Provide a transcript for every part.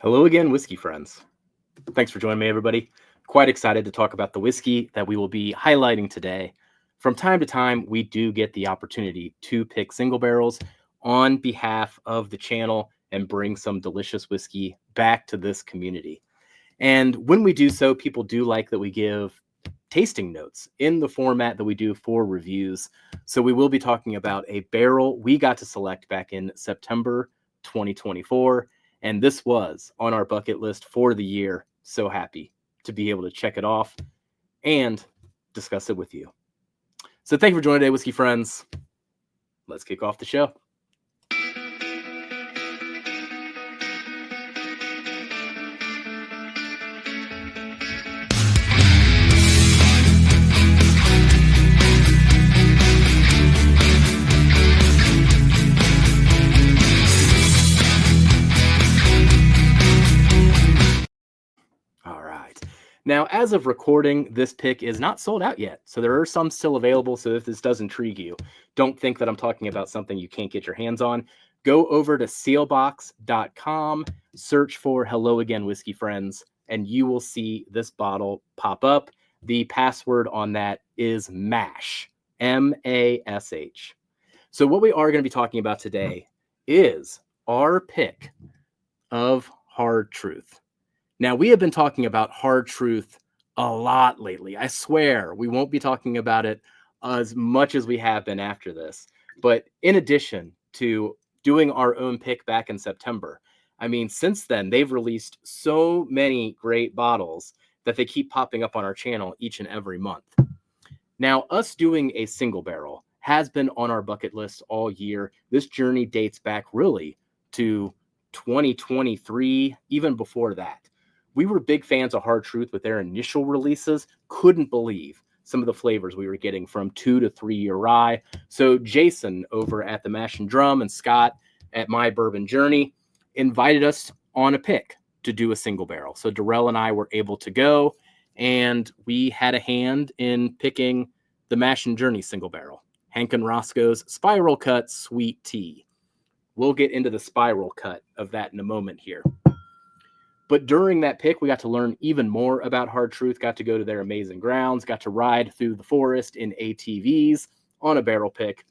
Hello again, whiskey friends. Thanks for joining me, everybody. Quite excited to talk about the whiskey that we will be highlighting today. From time to time, we do get the opportunity to pick single barrels on behalf of the channel and bring some delicious whiskey back to this community. And when we do so, people do like that we give tasting notes in the format that we do for reviews. So we will be talking about a barrel we got to select back in September 2024. And this was on our bucket list for the year. So happy to be able to check it off and discuss it with you. So thank you for joining today, whiskey friends. Let's kick off the show. All right. Now, as of recording, this pick is not sold out yet. So there are some still available. So if this does intrigue you, don't think that I'm talking about something you can't get your hands on. Go over to sealbox.com, search for Hello Again Whiskey Friends, and you will see this bottle pop up. The password on that is MASH, M-A-S-H. So what we are going to be talking about today is our pick of Hard Truth. Now, we have been talking about Hard Truth a lot lately. I swear we won't be talking about it as much as we have been after this. But in addition to doing our own pick back in September, I mean, since then, they've released so many great bottles that they keep popping up on our channel each and every month. Now, us doing a single barrel has been on our bucket list all year. This journey dates back really to 2023, even before that. We were big fans of Hard Truth with their initial releases. Couldn't believe some of the flavors we were getting from 2 to 3 year rye. So Jason over at the Mash and Drum and Scott at My Bourbon Journey invited us on a pick to do a single barrel. So Darrell and I were able to go, and we had a hand in picking the Mash and Journey single barrel, Hank and Roscoe's Spiral Cut Sweet Tea. We'll get into the spiral cut of that in a moment here. But during that pick, we got to learn even more about Hard Truth, got to go to their amazing grounds, got to ride through the forest in ATVs on a barrel pick.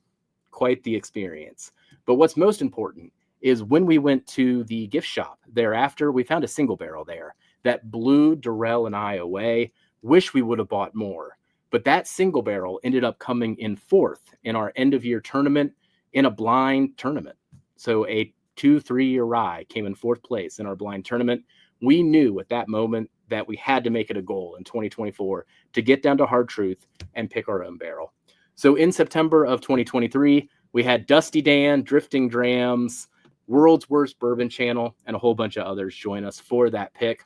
Quite the experience. But what's most important is when we went to the gift shop thereafter, we found a single barrel there that blew Darrell and I away. Wish we would have bought more. But that single barrel ended up coming in fourth in our end of year tournament in a blind tournament. So a 2-3 year rye came in fourth place in our blind tournament. We knew at that moment that we had to make it a goal in 2024 to get down to Hard Truth and pick our own barrel. So in September of 2023, we had Dusty Dan, Drifting Drams, World's Worst Bourbon Channel, and a whole bunch of others join us for that pick.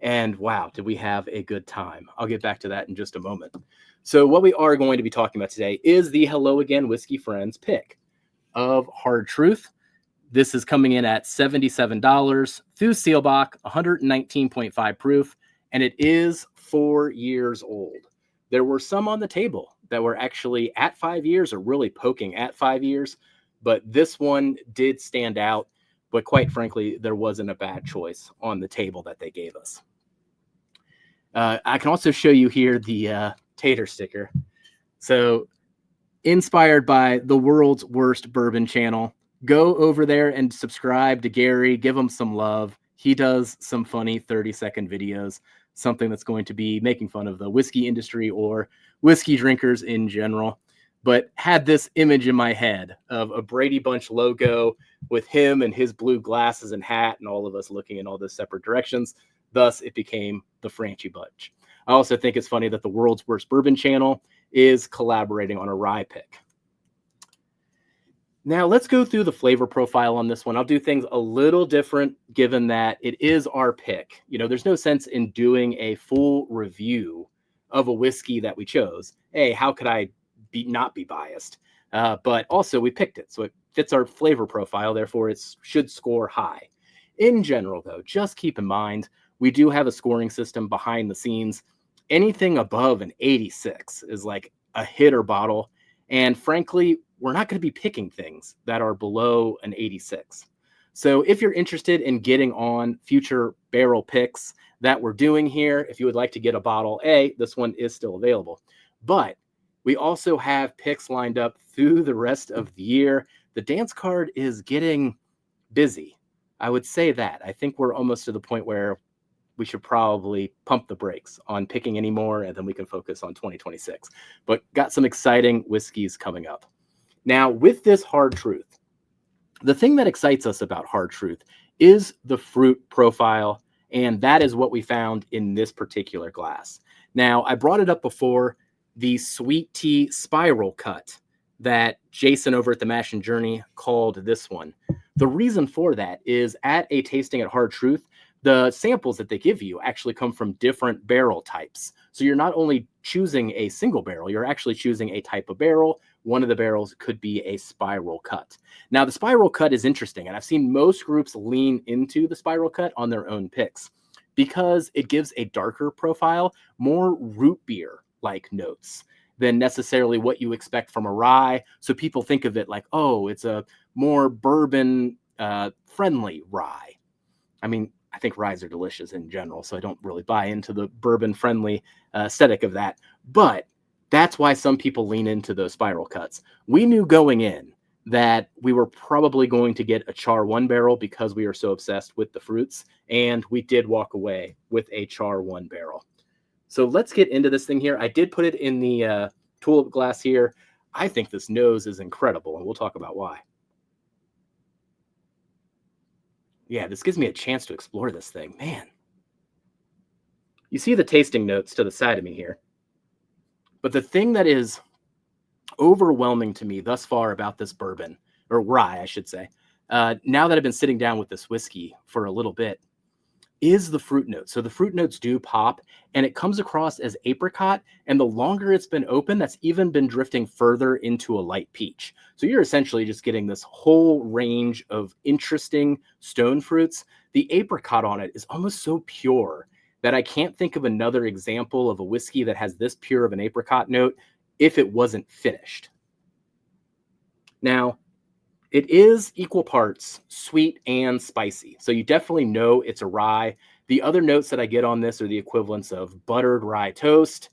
And wow, did we have a good time. I'll get back to that in just a moment. So what we are going to be talking about today is the Hello Again Whiskey Friends pick of Hard Truth. This is coming in at $77 through Sealbach, 119.5 proof, and it is 4 years old. There were some on the table that were actually at 5 years or really poking at 5 years, but this one did stand out. But quite frankly, there wasn't a bad choice on the table that they gave us. I can also show you here the Tater Sticker. So inspired by the World's Worst Bourbon Channel, go over there and subscribe to Gary. Give him some love. He does some funny 30-second videos, something that's going to be making fun of the whiskey industry or whiskey drinkers in general. But had this image in my head of a Brady Bunch logo with him and his blue glasses and hat and all of us looking in all those separate directions. Thus, it became the Franchi Bunch. I also think it's funny that the World's Worst Bourbon Channel is collaborating on a rye pick. Now, let's go through the flavor profile on this one. I'll do things a little different given that it is our pick. You know, there's no sense in doing a full review of a whiskey that we chose. Hey, how could I not be biased? But also, we picked it, so it fits our flavor profile. Therefore, it should score high. In general, though, just keep in mind, we do have a scoring system behind the scenes. Anything above an 86 is like a hitter bottle. And frankly, we're not going to be picking things that are below an 86. So if you're interested in getting on future barrel picks that we're doing here, if you would like to get a bottle A, this one is still available. But we also have picks lined up through the rest of the year. The dance card is getting busy. I would say that. I think we're almost to the point where we should probably pump the brakes on picking anymore, and then we can focus on 2026. But got some exciting whiskeys coming up. Now, with this hard truth, the thing that excites us about hard truth is the fruit profile, and that is what we found in this particular glass. Now, I brought it up before, the sweet tea spiral cut that Jason over at the Mash and Journey called this one. The reason for that is at a tasting at Hard Truth, the samples that they give you actually come from different barrel types. So you're not only choosing a single barrel, you're actually choosing a type of barrel. One of the barrels could be a spiral cut. Now, the spiral cut is interesting, and I've seen most groups lean into the spiral cut on their own picks because it gives a darker profile, more root beer like notes than necessarily what you expect from a rye. So people think of it like, oh, it's a more bourbon friendly rye. I mean, I think ryes are delicious in general, so I don't really buy into the bourbon friendly aesthetic of that. But that's why some people lean into those spiral cuts. We knew going in that we were probably going to get a char 1 barrel because we are so obsessed with the fruits, and we did walk away with a char 1 barrel. So let's get into this thing here. I did put it in the tulip glass here. I think this nose is incredible, and we'll talk about why. Yeah, this gives me a chance to explore this thing. Man, you see the tasting notes to the side of me here. But the thing that is overwhelming to me thus far about this bourbon, or rye, I should say, now that I've been sitting down with this whiskey for a little bit, is the fruit notes. So the fruit notes do pop, and it comes across as apricot. And the longer it's been open, that's even been drifting further into a light peach. So you're essentially just getting this whole range of interesting stone fruits. The apricot on it is almost so pure that I can't think of another example of a whiskey that has this pure of an apricot note if it wasn't finished. Now, it is equal parts sweet and spicy. So you definitely know it's a rye. The other notes that I get on this are the equivalents of buttered rye toast.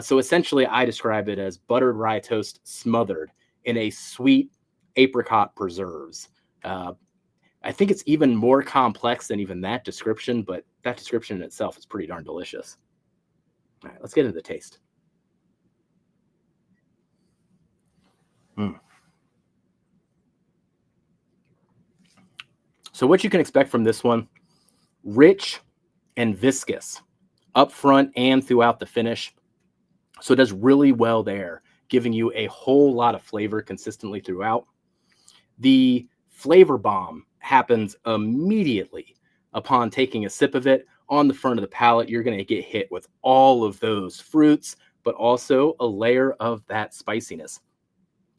So essentially, I describe it as buttered rye toast smothered in a sweet apricot preserves. I think it's even more complex than even that description, but that description in itself is pretty darn delicious. All right, let's get into the taste. Mm. So what you can expect from this one, rich and viscous up front and throughout the finish. So it does really well there, giving you a whole lot of flavor consistently throughout. The flavor bomb happens immediately upon taking a sip of it. On the front of the palate, you're going to get hit with all of those fruits, but also a layer of that spiciness.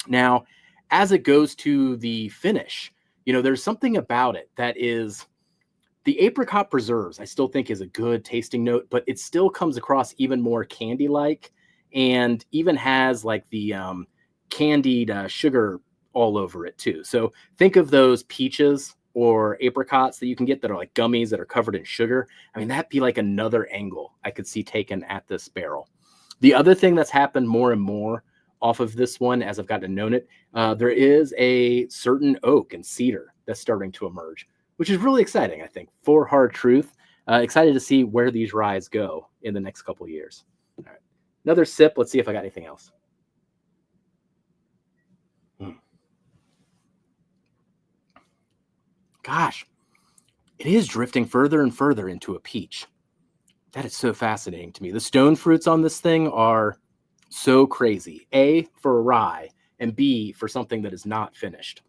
Now, as it goes to the finish, there's something about it that is the apricot preserves, I still think is a good tasting note, but it still comes across even more candy like and even has like the candied sugar all over it too. So think of those peaches or apricots that you can get that are like gummies that are covered in sugar. I mean, that'd be like another angle I could see taken at this barrel. The other thing that's happened more and more off of this one as I've gotten to know it, there is a certain oak and cedar that's starting to emerge, which is really exciting, I think, for Hard Truth. Excited to see where these ryes go in the next couple of years. All right. Another sip. Let's see if I got anything else. Gosh, it is drifting further and further into a peach. That is so fascinating to me. The stone fruits on this thing are so crazy. A, for a rye, and B, for something that is not finished.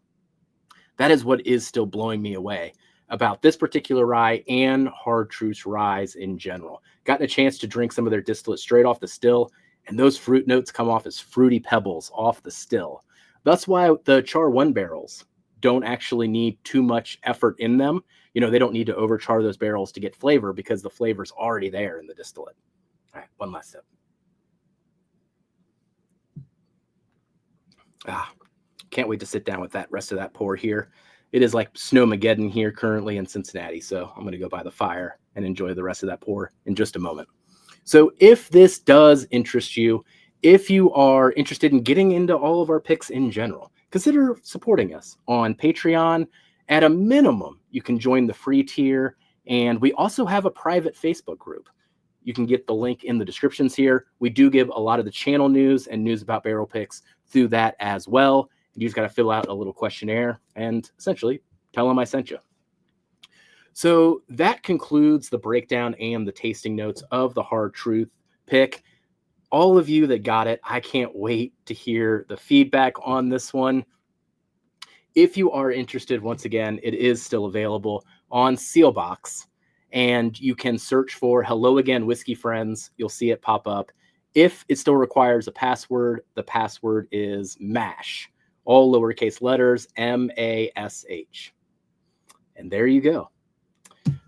That is what is still blowing me away about this particular rye and Hard Truth's ryes in general. Gotten a chance to drink some of their distillate straight off the still, and those fruit notes come off as fruity pebbles off the still. That's why the char 1 barrels don't actually need too much effort in them. They don't need to overchar those barrels to get flavor because the flavor's already there in the distillate. All right, one last sip. Can't wait to sit down with that rest of that pour here. It is like Snowmageddon here currently in Cincinnati, so I'm going to go by the fire and enjoy the rest of that pour in just a moment. So if this does interest you, if you are interested in getting into all of our picks in general, consider supporting us on Patreon. At a minimum, you can join the free tier, and we also have a private Facebook group. You can get the link in the descriptions here. We do give a lot of the channel news and news about barrel picks through that as well. You just got to fill out a little questionnaire and essentially tell them I sent you. So that concludes the breakdown and the tasting notes of the Hard Truth pick. All of you that got it, I can't wait to hear the feedback on this one. If you are interested, once again, it is still available on Sealbox, and you can search for Hello Again Whiskey Friends. You'll see it pop up. If it still requires a password, the password is MASH, all lowercase letters, MASH. And there you go.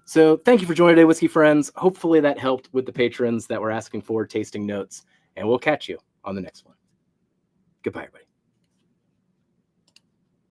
So thank you for joining today, Whiskey Friends. Hopefully that helped with the patrons that were asking for tasting notes, and we'll catch you on the next one. Goodbye, everybody.